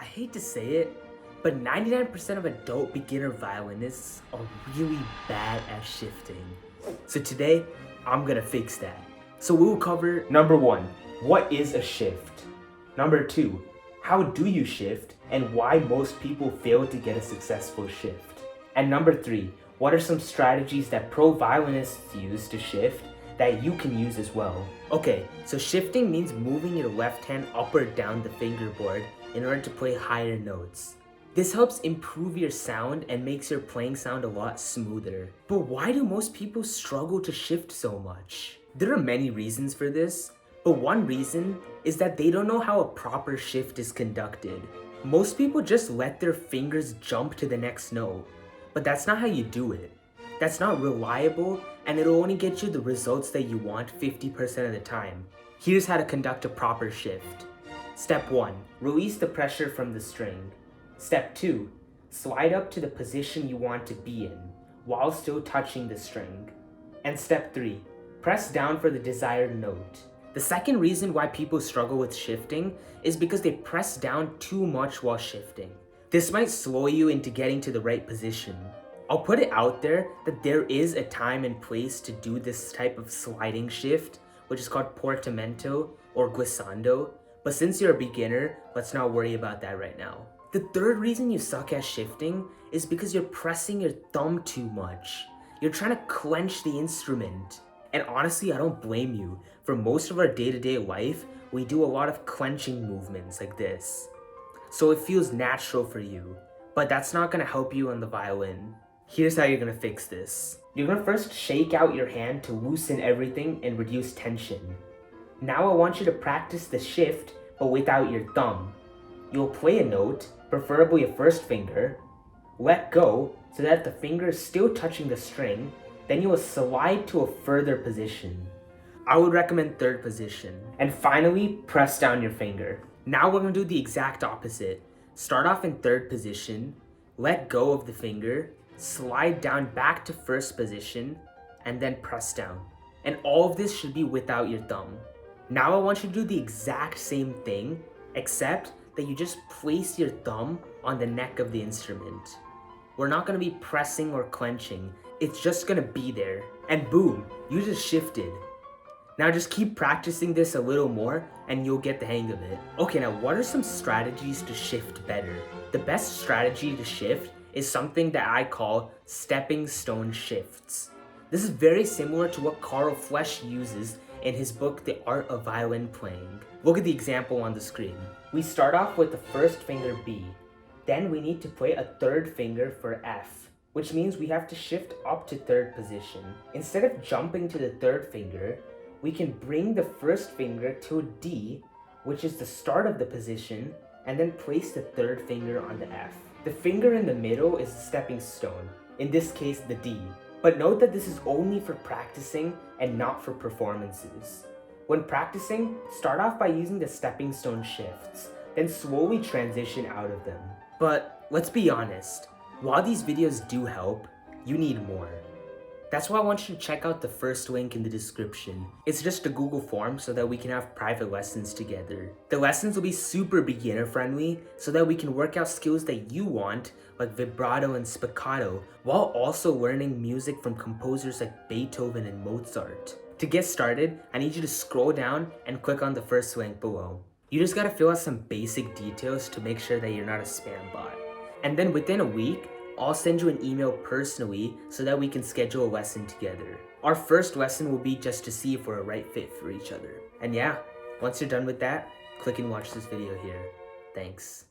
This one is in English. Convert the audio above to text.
hate to say it, but 99% of adult beginner violinists are really bad at shifting. So today, I'm gonna fix that. So we'll cover number 1, what is a shift? Number 2, how do you shift and why most people fail to get a successful shift? And number 3, what are some strategies that pro violinists use to shift that you can use as well? Okay, so shifting means moving your left hand up or down the fingerboard in order to play higher notes. This helps improve your sound and makes your playing sound a lot smoother. But why do most people struggle to shift so much? There are many reasons for this, but one reason is that they don't know how a proper shift is conducted. Most people just let their fingers jump to the next note, but that's not how you do it. That's not reliable, and it'll only get you the results that you want 50% of the time. Here's how to conduct a proper shift. Step 1, release the pressure from the string. Step 2, slide up to the position you want to be in, while still touching the string. And step 3, press down for the desired note. The second reason why people struggle with shifting is because they press down too much while shifting. This might slow you into getting to the right position. I'll put it out there that there is a time and place to do this type of sliding shift, which is called portamento or glissando, but since you're a beginner, let's not worry about that right now. The third reason you suck at shifting is because you're pressing your thumb too much. You're trying to clench the instrument. And honestly, I don't blame you. For most of our day-to-day life, we do a lot of clenching movements like this. So it feels natural for you, but that's not gonna help you on the violin. Here's how you're gonna fix this. You're gonna first shake out your hand to loosen everything and reduce tension. Now I want you to practice the shift, but without your thumb. You'll play a note, preferably a first finger, let go so that the finger is still touching the string, then you will slide to a further position. I would recommend third position. And finally, press down your finger. Now we're gonna do the exact opposite. Start off in third position, let go of the finger, slide down back to first position, and then press down. And all of this should be without your thumb. Now I want you to do the exact same thing, except that you just place your thumb on the neck of the instrument. We're not gonna be pressing or clenching, it's just gonna be there. And boom, you just shifted. Now just keep practicing this a little more and you'll get the hang of it. Okay, now what are some strategies to shift better? The best strategy to shift is something that I call stepping stone shifts. This is very similar to what Carl Flesch uses in his book, The Art of Violin Playing. Look at the example on the screen. We start off with the first finger B. Then we need to play a third finger for F, which means we have to shift up to third position. Instead of jumping to the third finger, we can bring the first finger to D, which is the start of the position, and then place the third finger on the F. The finger in the middle is the stepping stone, in this case the D. But note that this is only for practicing and not for performances. When practicing, start off by using the stepping stone shifts, then slowly transition out of them. But let's be honest, while these videos do help, you need more. That's why I want you to check out the first link in the description. It's just a Google form so that we can have private lessons together. The lessons will be super beginner friendly so that we can work out skills that you want, like vibrato and spiccato, while also learning music from composers like Beethoven and Mozart. To get started, I need you to scroll down and click on the first link below. You just gotta fill out some basic details to make sure that you're not a spam bot. And then within a week, I'll send you an email personally so that we can schedule a lesson together. Our first lesson will be just to see if we're a right fit for each other. And yeah, once you're done with that, click and watch this video here. Thanks.